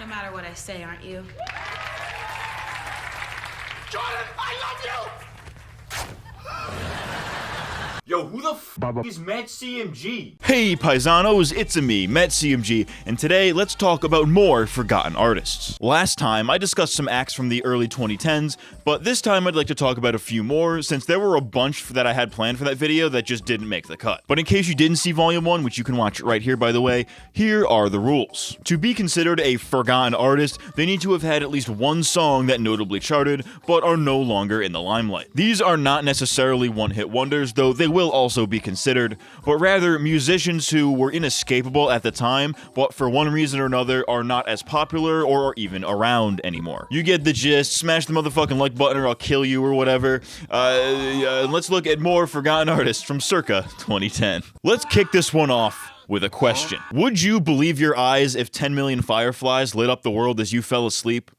no matter what I say, aren't you? Jordan, I love you! Yo, who the f is MattCMG? Hey paisanos, it's me, MattCMG, and today let's talk about more forgotten artists. Last time I discussed some acts from the early 2010s, but this time I'd like to talk about a few more since there were a bunch that I had planned for that video that just didn't make the cut. But in case you didn't see volume 1, which you can watch right here by the way, here are the rules. To be considered a forgotten artist, they need to have had at least one song that notably charted, but are no longer in the limelight. These are not necessarily one-hit wonders, though they will also be considered, but rather musicians who were inescapable at the time, but for one reason or another are not as popular or are even around anymore. You get the gist, smash the motherfucking like button or I'll kill you or whatever. Let's look at more forgotten artists from circa 2010. Let's kick this one off with a question. Would you believe your eyes if 10 million fireflies lit up the world as you fell asleep?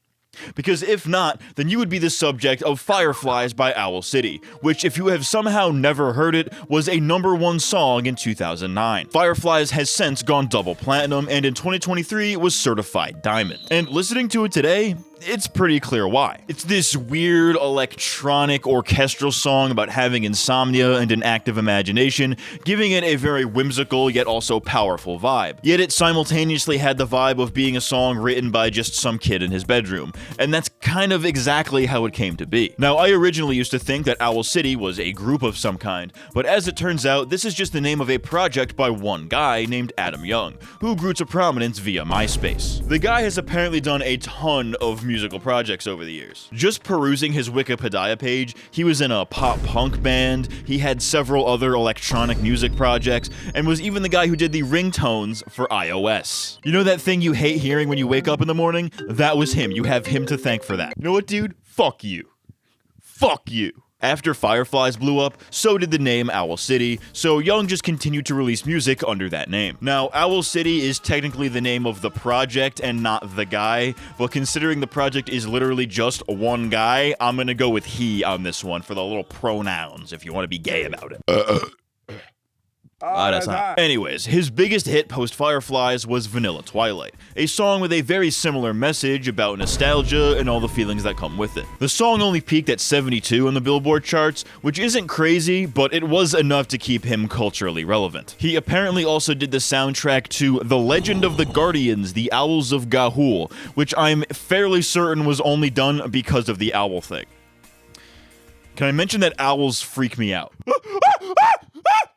Because if not, then you would be the subject of Fireflies by Owl City, which if you have somehow never heard it, was a #1 song in 2009. Fireflies has since gone double platinum and in 2023 was certified diamond. And listening to it today, it's pretty clear why. It's this weird electronic orchestral song about having insomnia and an active imagination, giving it a very whimsical yet also powerful vibe. Yet it simultaneously had the vibe of being a song written by just some kid in his bedroom, and that's kind of exactly how it came to be. Now, I originally used to think that Owl City was a group of some kind, but as it turns out, this is just the name of a project by one guy named Adam Young, who grew to prominence via MySpace. The guy has apparently done a ton of musical projects over the years. Just perusing his Wikipedia page, he was in a pop-punk band, he had several other electronic music projects, and was even the guy who did the ringtones for iOS. You know that thing you hate hearing when you wake up in the morning? That was him. You have him to thank for that. You know what, dude? Fuck you. Fuck you. After Fireflies blew up, so did the name Owl City, so Young just continued to release music under that name. Now, Owl City is technically the name of the project and not the guy, but considering the project is literally just one guy, I'm gonna go with he on this one for the little pronouns if you want to be gay about it. That's hot. Anyways, his biggest hit post-Fireflies was Vanilla Twilight, a song with a very similar message about nostalgia and all the feelings that come with it. The song only peaked at 72 on the Billboard charts, which isn't crazy, but it was enough to keep him culturally relevant. He apparently also did the soundtrack to The Legend of the Guardians, The Owls of Ga'Hoole, which I'm fairly certain was only done because of the owl thing. Can I mention that owls freak me out?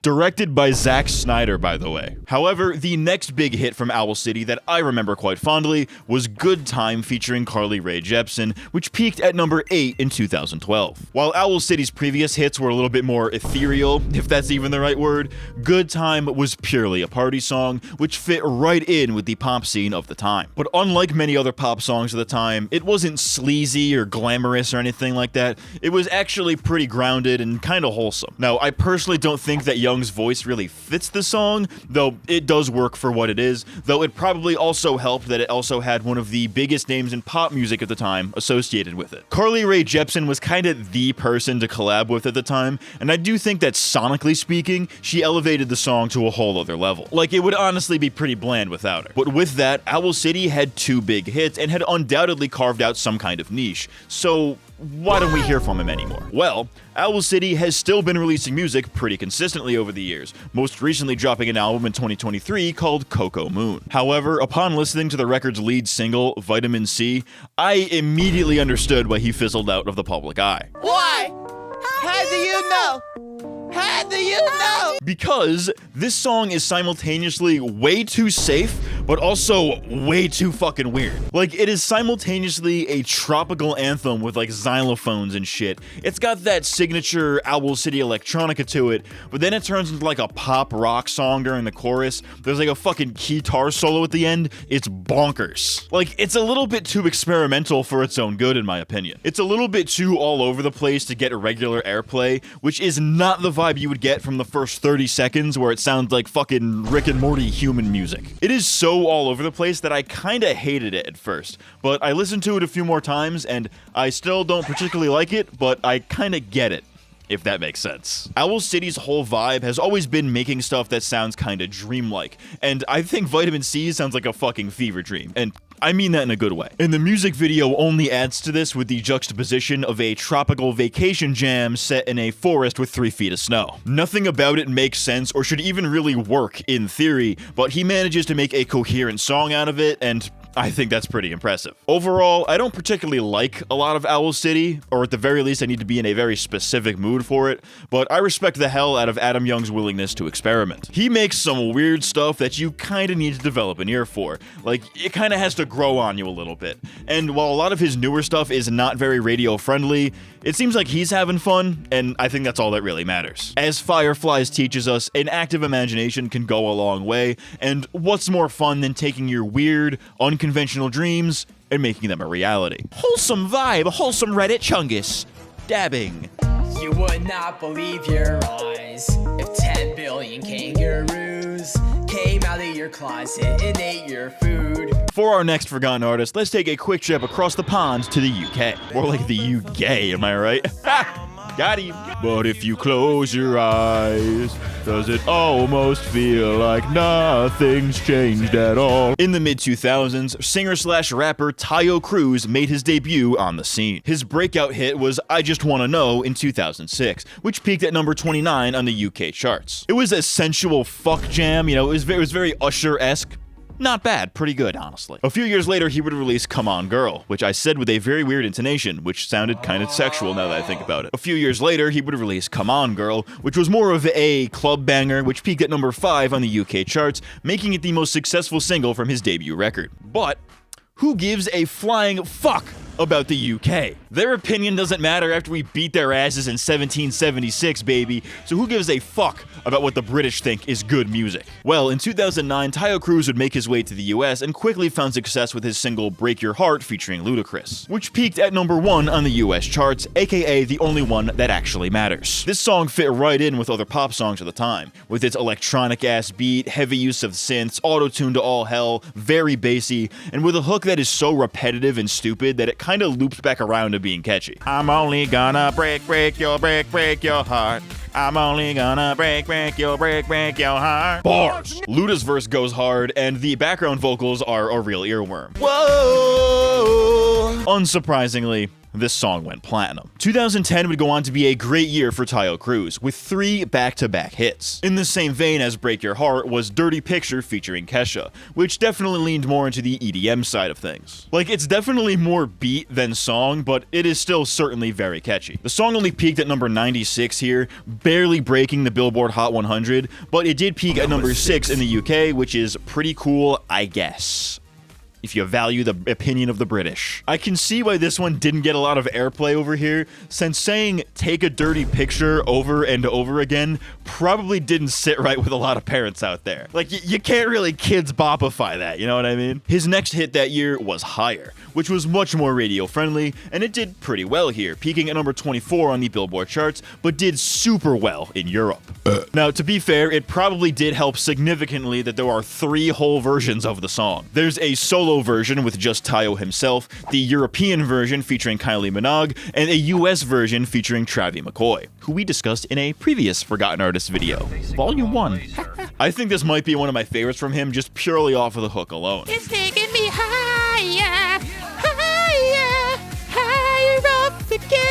Directed by Zack Snyder, by the way. However, the next big hit from Owl City that I remember quite fondly was Good Time featuring Carly Rae Jepsen, which peaked at number 8 in 2012. While Owl City's previous hits were a little bit more ethereal, if that's even the right word, Good Time was purely a party song, which fit right in with the pop scene of the time. But unlike many other pop songs of the time, it wasn't sleazy or glamorous or anything like that. It was actually pretty grounded and kind of wholesome. Now, I personally don't think that Young's voice really fits the song, though it does work for what it is, though it probably also helped that it also had one of the biggest names in pop music at the time associated with it. Carly Rae Jepsen was kind of the person to collab with at the time, and I do think that sonically speaking, she elevated the song to a whole other level. Like, it would honestly be pretty bland without her. But with that, Owl City had 2 big hits and had undoubtedly carved out some kind of niche, so why don't we hear from him anymore? Well, Owl City has still been releasing music pretty consistently over the years, most recently dropping an album in 2023 called Coco Moon. However, upon listening to the record's lead single, Vitamin C, I immediately understood why he fizzled out of the public eye. Why? How do you know? How do you know? Because this song is simultaneously way too safe, but also way too fucking weird. Like, it is simultaneously a tropical anthem with like xylophones and shit. It's got that signature Owl City electronica to it, but then it turns into like a pop rock song during the chorus. There's like a fucking guitar solo at the end. It's bonkers. Like, it's a little bit too experimental for its own good, in my opinion. It's a little bit too all over the place to get regular airplay, which is not the vibe you would get from the first 30 seconds where it sounds like fucking Rick and Morty human music. It is so all over the place that I kinda hated it at first, but I listened to it a few more times and I still don't particularly like it, but I kinda get it. if that makes sense. Owl City's whole vibe has always been making stuff that sounds kinda dreamlike, and I think Vitamin C sounds like a fucking fever dream, and I mean that in a good way. And the music video only adds to this with the juxtaposition of a tropical vacation jam set in a forest with 3 feet of snow. Nothing about it makes sense or should even really work in theory, but he manages to make a coherent song out of it, and I think that's pretty impressive. Overall, I don't particularly like a lot of Owl City, or at the very least I need to be in a very specific mood for it, but I respect the hell out of Adam Young's willingness to experiment. He makes some weird stuff that you kinda need to develop an ear for. Like, it kinda has to grow on you a little bit. And while a lot of his newer stuff is not very radio friendly, it seems like he's having fun, and I think that's all that really matters. As Fireflies teaches us, an active imagination can go a long way, and what's more fun than taking your weird, unconventional dreams and making them a reality? Wholesome vibe, wholesome Reddit chungus. Dabbing. You would not believe your eyes if 10 billion kangaroos came out of your closet and ate your food. For our next Forgotten Artist, let's take a quick trip across the pond to the UK. More like the UK, am I right? Got him. But if you close your eyes, does it almost feel like nothing's changed at all? In the mid-2000s, singer-slash-rapper Taio Cruz made his debut on the scene. His breakout hit was I Just Wanna Know in 2006, which peaked at number 29 on the UK charts. It was a sensual fuck jam, it was very Usher-esque. Not bad, pretty good, honestly. A few years later, he would release Come On Girl, which I said with a very weird intonation, which sounded kind of sexual now that I think about it. A few years later, he would release Come On Girl, which was more of a club banger, which peaked at number 5 on the UK charts, making it the most successful single from his debut record. But who gives a flying fuck about the UK? Their opinion doesn't matter after we beat their asses in 1776, baby, so who gives a fuck about what the British think is good music? Well, in 2009, Taio Cruz would make his way to the US and quickly found success with his single Break Your Heart featuring Ludacris, which peaked at number 1 on the US charts, aka the only one that actually matters. This song fit right in with other pop songs of the time, with its electronic-ass beat, heavy use of synths, auto-tune to all hell, very bassy, and with a hook that is so repetitive and stupid that it kind of loops back around to being catchy. I'm only gonna break your heart. I'm only gonna break your heart. Bars! Luda's verse goes hard, and the background vocals are a real earworm. Whoa! Unsurprisingly, this song went platinum. 2010 would go on to be a great year for Taio Cruz, with 3 back-to-back hits. In the same vein as Break Your Heart was Dirty Picture featuring Kesha, which definitely leaned more into the EDM side of things. Like, it's definitely more beat than song, but it is still certainly very catchy. The song only peaked at number 96 here, barely breaking the Billboard Hot 100, but it did peak at number 6 in the UK, which is pretty cool, I guess, if you value the opinion of the British. I can see why this one didn't get a lot of airplay over here, since saying take a dirty picture over and over again probably didn't sit right with a lot of parents out there. Like, you can't really kids bopify that, you know what I mean? His next hit that year was Higher, which was much more radio friendly, and it did pretty well here, peaking at number 24 on the Billboard charts, but did super well in Europe. Now, to be fair, it probably did help significantly that there are 3 whole versions of the song. There's a solo version with just Taio himself, the European version featuring Kylie Minogue, and a US version featuring Travie McCoy, who we discussed in a previous Forgotten Artist video, Volume 1. I think this might be one of my favorites from him, just purely off of the hook alone. It's taking me higher, higher, higher up the game.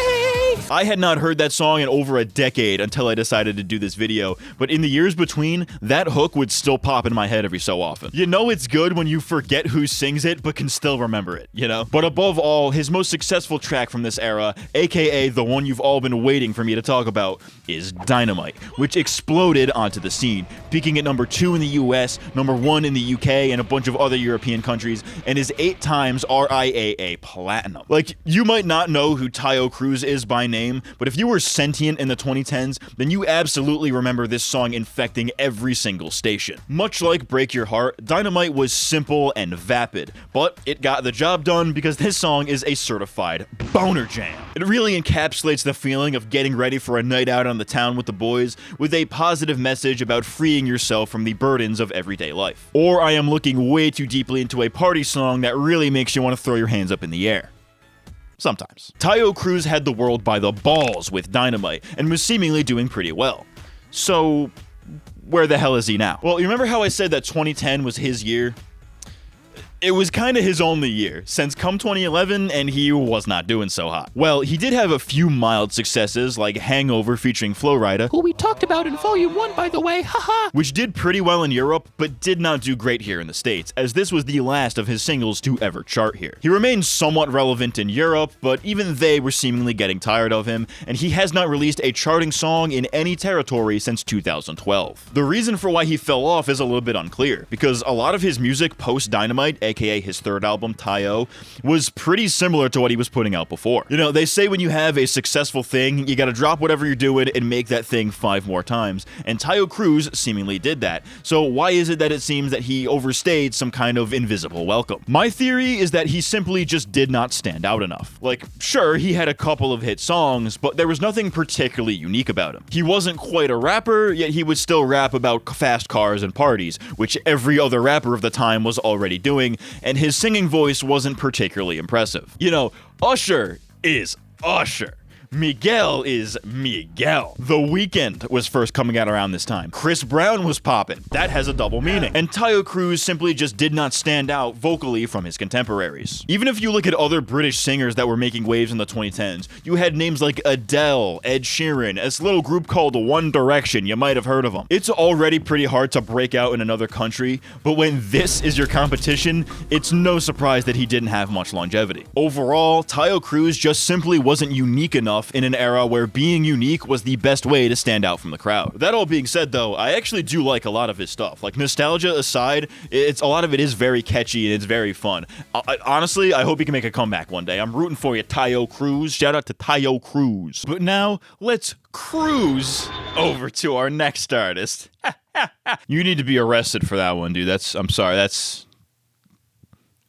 I had not heard that song in over a decade until I decided to do this video, but in the years between, that hook would still pop in my head every so often. You know it's good when you forget who sings it, but can still remember it, you know? But above all, his most successful track from this era, aka the one you've all been waiting for me to talk about, is Dynamite, which exploded onto the scene, peaking at number 2 in the US, number 1 in the UK, and a bunch of other European countries, and is 8 times RIAA platinum. Like, you might not know who Taio Cruz is by name, but if you were sentient in the 2010s, then you absolutely remember this song infecting every single station. Much like Break Your Heart, Dynamite was simple and vapid, but it got the job done because this song is a certified boner jam. It really encapsulates the feeling of getting ready for a night out on the town with the boys, with a positive message about freeing yourself from the burdens of everyday life. Or I am looking way too deeply into a party song that really makes you want to throw your hands up in the air. Sometimes. Taio Cruz had the world by the balls with Dynamite and was seemingly doing pretty well. So, where the hell is he now? Well, you remember how I said that 2010 was his year? It was kind of his only year, since come 2011, and he was not doing so hot. Well, he did have a few mild successes, like Hangover featuring Flo Rida, Who we talked about in Volume 1, by the way, haha. which did pretty well in Europe, but did not do great here in the States, as this was the last of his singles to ever chart here. He remained somewhat relevant in Europe, but even they were seemingly getting tired of him, and he has not released a charting song in any territory since 2012. The reason for why he fell off is a little bit unclear, because a lot of his music post-Dynamite, aka his third album, Taio, was pretty similar to what he was putting out before. You know, they say when you have a successful thing, you gotta drop whatever you're doing and make that thing 5 more times, and Taio Cruz seemingly did that. So why is it that it seems that he overstayed some kind of invisible welcome? My theory is that he simply just did not stand out enough. Like, sure, he had a couple of hit songs, but there was nothing particularly unique about him. He wasn't quite a rapper, yet he would still rap about fast cars and parties, which every other rapper of the time was already doing, and his singing voice wasn't particularly impressive. You know, Usher is Usher. Miguel is Miguel. The Weeknd was first coming out around this time. Chris Brown was poppin'. That has a double meaning. And Taio Cruz simply just did not stand out vocally from his contemporaries. Even if you look at other British singers that were making waves in the 2010s, you had names like Adele, Ed Sheeran, this little group called One Direction, you might have heard of them. It's already pretty hard to break out in another country, but when this is your competition, it's no surprise that he didn't have much longevity. Overall, Taio Cruz just simply wasn't unique enough in an era where being unique was the best way to stand out from the crowd. That all being said, though, I actually do like a lot of his stuff. Like, nostalgia aside, a lot of it is very catchy and it's very fun. Honestly, I hope he can make a comeback one day. I'm rooting for you, Taio Cruz. Shout out to Taio Cruz. But now, let's cruise over to our next artist. You need to be arrested for that one, dude. I'm sorry, that's...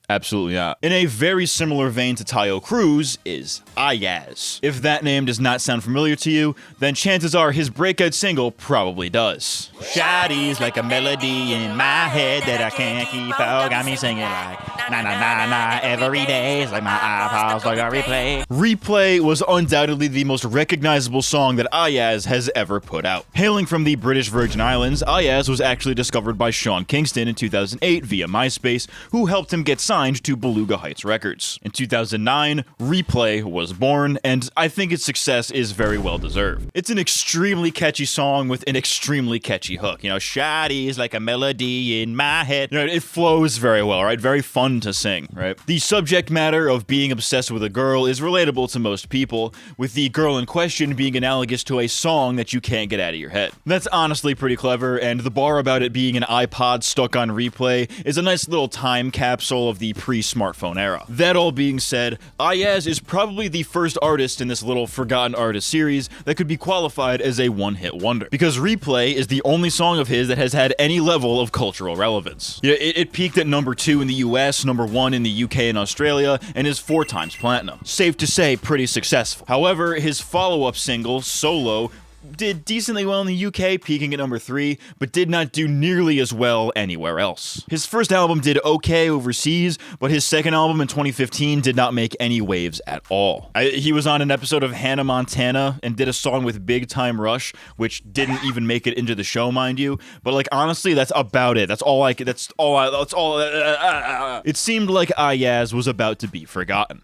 Absolutely not. In a very similar vein to Taio Cruz is Iyaz. If that name does not sound familiar to you, then chances are his breakout single probably does. Shawty's like a melody in my head that I can't keep out. Got me singing like na na na na every day. It's like my iPod's like a replay. Replay was undoubtedly the most recognizable song that Iyaz has ever put out. Hailing from the British Virgin Islands, Iyaz was actually discovered by Sean Kingston in 2008 via MySpace, who helped him get signed to Beluga Heights Records. In 2009, Replay was born, and I think its success is very well deserved. It's an extremely catchy song with an extremely catchy hook. You know, shawty is like a melody in my head. You know, it flows very well, right? Very fun to sing, right? The subject matter of being obsessed with a girl is relatable to most people, with the girl in question being analogous to a song that you can't get out of your head. That's honestly pretty clever, and the bar about it being an iPod stuck on replay is a nice little time capsule of the pre-smartphone era. That all being said, Iyaz is probably the first artist in this little forgotten artist series that could be qualified as a one-hit wonder, because Replay is the only song of his that has had any level of cultural relevance. It peaked at number 2 in the US, number 1 in the UK and Australia, and is 4 times platinum. Safe to say, pretty successful. However, his follow-up single, Solo, did decently well in the UK, peaking at number 3, but did not do nearly as well anywhere else. His first album did okay overseas, but his second album in 2015 did not make any waves at all. He was on an episode of Hannah Montana and did a song with Big Time Rush, which didn't even make it into the show, mind you, but like honestly, that's about it. It seemed like Iyaz was about to be forgotten.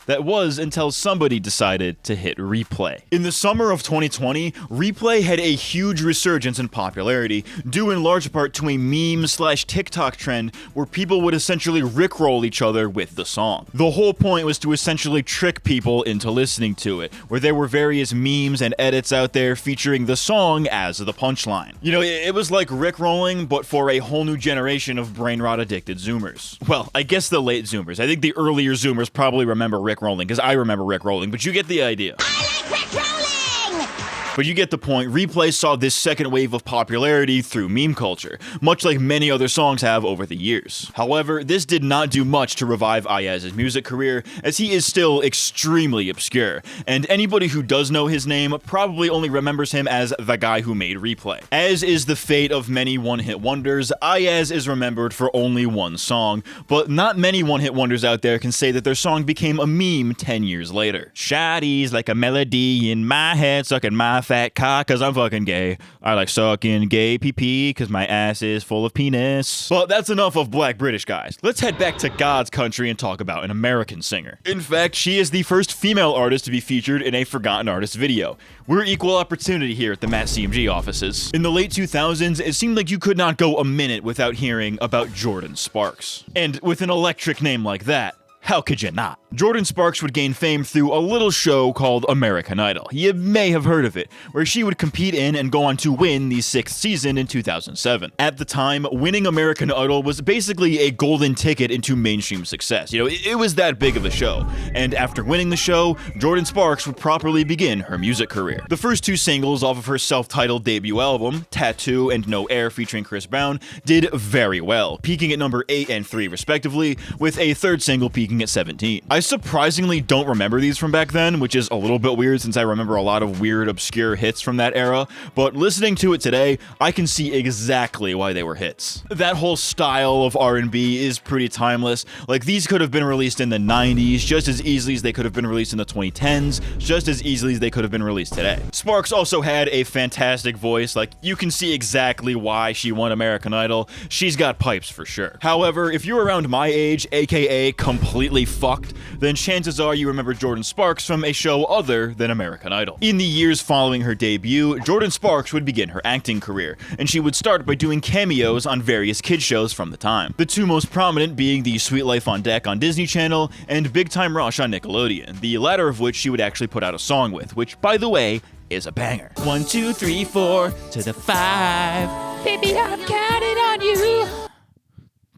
That was until somebody decided to hit Replay. In the summer of 2020, Replay had a huge resurgence in popularity, due in large part to a meme/TikTok trend where people would essentially rickroll each other with the song. The whole point was to essentially trick people into listening to it, where there were various memes and edits out there featuring the song as the punchline. You know, it was like rickrolling, but for a whole new generation of brain rot addicted Zoomers. Well, I guess the late Zoomers. I think the earlier Zoomers probably remember rickrolling, because I remember rickrolling, but you get the idea. I like rickrolling! But you get the point. Replay saw this second wave of popularity through meme culture, much like many other songs have over the years. However, this did not do much to revive Iyaz's music career, as he is still extremely obscure, and anybody who does know his name probably only remembers him as the guy who made Replay. As is the fate of many one-hit wonders, Iyaz is remembered for only one song, but not many one-hit wonders out there can say that their song became a meme 10 years later. Shawty's like a melody in my head, sucking my fat cock cause I'm fucking gay. I like sucking gay pee-pee cause my ass is full of penis. But that's enough of black British guys. Let's head back to God's country and talk about an American singer. In fact, she is the first female artist to be featured in a Forgotten Artist video. We're equal opportunity here at the MattCMG offices. In the late 2000s, it seemed like you could not go a minute without hearing about Jordin Sparks. And with an electric name like that, how could you not? Jordin Sparks would gain fame through a little show called American Idol. You may have heard of it, where she would compete in and go on to win the 6th season in 2007. At the time, winning American Idol was basically a golden ticket into mainstream success. You know, it was that big of a show. And after winning the show, Jordin Sparks would properly begin her music career. The first 2 singles off of her self-titled debut album, Tattoo and No Air featuring Chris Brown, did very well, peaking at number 8 and 3 respectively, with a 3rd single peaking at 17. I surprisingly don't remember these from back then, which is a little bit weird since I remember a lot of weird, obscure hits from that era, but listening to it today, I can see exactly why they were hits. That whole style of R&B is pretty timeless. Like, these could have been released in the 90s just as easily as they could have been released in the 2010s, just as easily as they could have been released today. Sparks also had a fantastic voice. Like, you can see exactly why she won American Idol. She's got pipes for sure. However, if you're around my age, aka completely fucked, then chances are you remember Jordin Sparks from a show other than American Idol. In the years following her debut, Jordin Sparks would begin her acting career, and she would start by doing cameos on various kids shows from the time. The 2 most prominent being the Sweet Life on Deck on Disney Channel and Big Time Rush on Nickelodeon, the latter of which she would actually put out a song with, which, by the way, is a banger. 1, 2, 3, 4 to the 5. Baby, I'm counting on you.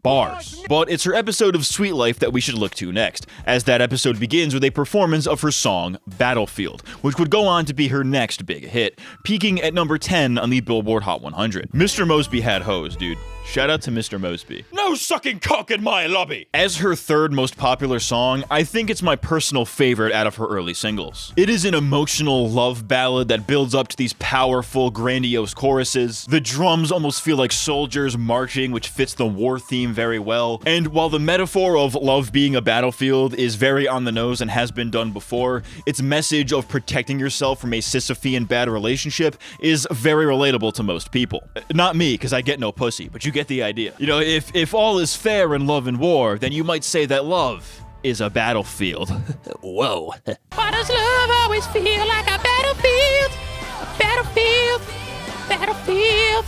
Bars. But it's her episode of Sweet Life that we should look to next, as that episode begins with a performance of her song, Battlefield, which would go on to be her next big hit, peaking at number 10 on the Billboard Hot 100. Mr. Moseby had hoes, dude. Shout out to Mr. Moseby. No sucking cock in my lobby! As her 3rd most popular song, I think it's my personal favorite out of her early singles. It is an emotional love ballad that builds up to these powerful, grandiose choruses. The drums almost feel like soldiers marching, which fits the war theme very well. And while the metaphor of love being a battlefield is very on the nose and has been done before, its message of protecting yourself from a Sisyphean bad relationship is very relatable to most people. Not me, because I get no pussy, but you get the idea. You know, if all is fair in love and war, then you might say that love is a battlefield. Whoa. Why does love always feel like a battlefield? A battlefield, battlefield.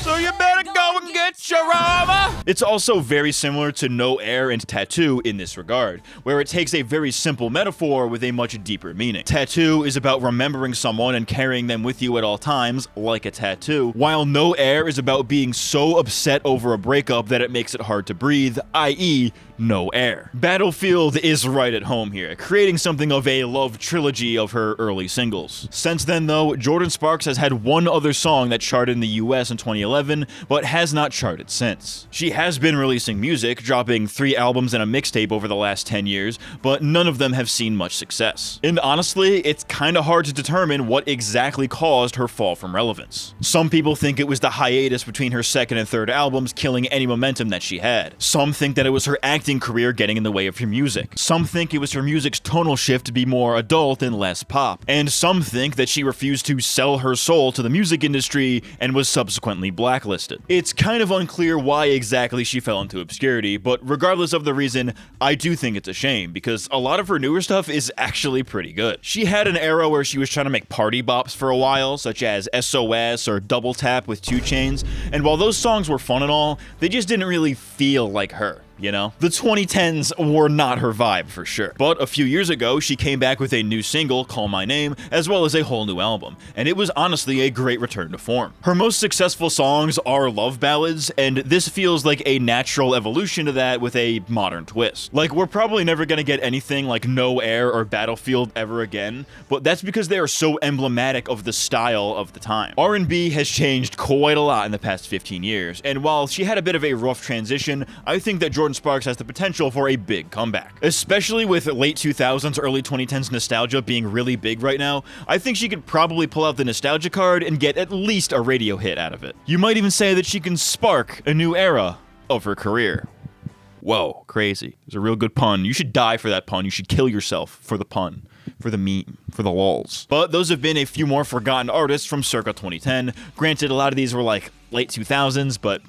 So you better go and get your armor! It's also very similar to No Air and Tattoo in this regard, where it takes a very simple metaphor with a much deeper meaning. Tattoo is about remembering someone and carrying them with you at all times, like a tattoo, while No Air is about being so upset over a breakup that it makes it hard to breathe, i.e., no air. Battlefield is right at home here, creating something of a love trilogy of her early singles. Since then, though, Jordin Sparks has had one other song that charted in the US in 2011, but has not charted since. She has been releasing music, dropping 3 albums and a mixtape over the last 10 years, but none of them have seen much success. And honestly, it's kinda hard to determine what exactly caused her fall from relevance. Some people think it was the hiatus between her 2nd and 3rd albums killing any momentum that she had. Some think that it was her acting career getting in the way of her music. Some think it was her music's tonal shift to be more adult and less pop. And some think that she refused to sell her soul to the music industry and was subsequently blacklisted. It's kind of unclear why exactly she fell into obscurity, but regardless of the reason, I do think it's a shame, because a lot of her newer stuff is actually pretty good. She had an era where she was trying to make party bops for a while, such as SOS or Double Tap with 2 Chainz, and while those songs were fun and all, they just didn't really feel like her. you know? The 2010s were not her vibe for sure. But a few years ago, she came back with a new single, Call My Name, as well as a whole new album, and it was honestly a great return to form. Her most successful songs are love ballads, and this feels like a natural evolution to that with a modern twist. Like, we're probably never gonna get anything like No Air or Battlefield ever again, but that's because they are so emblematic of the style of the time. R&B has changed quite a lot in the past 15 years, and while she had a bit of a rough transition, I think that Jordin Sparks has the potential for a big comeback. Especially with late 2000s, early 2010s nostalgia being really big right now, I think she could probably pull out the nostalgia card and get at least a radio hit out of it. You might even say that she can spark a new era of her career. Whoa, crazy. It was a real good pun. You should die for that pun. You should kill yourself for the pun, for the meme, for the lols. But those have been a few more forgotten artists from circa 2010. Granted, a lot of these were like late 2000s, but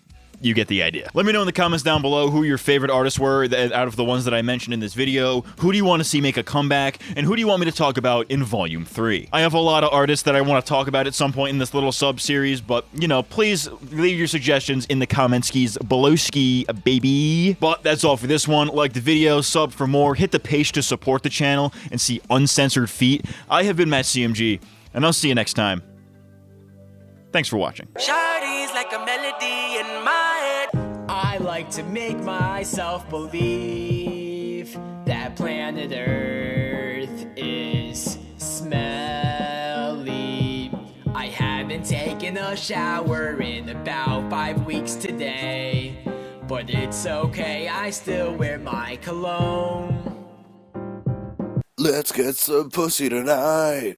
you get the idea. Let me know in the comments down below who your favorite artists were out of the ones that I mentioned in this video. Who do you want to see make a comeback? And who do you want me to talk about in Volume 3? I have a lot of artists that I want to talk about at some point in this little sub-series, but, you know, please leave your suggestions in the comments below ski, baby. But that's all for this one. Like the video, sub for more, hit the page to support the channel, and see uncensored feet. I have been MattCMG, and I'll see you next time. Thanks for watching. Shawty's like a melody in my head. I like to make myself believe that planet Earth is smelly. I haven't taken a shower in about 5 weeks today, but it's okay, I still wear my cologne. Let's get some pussy tonight.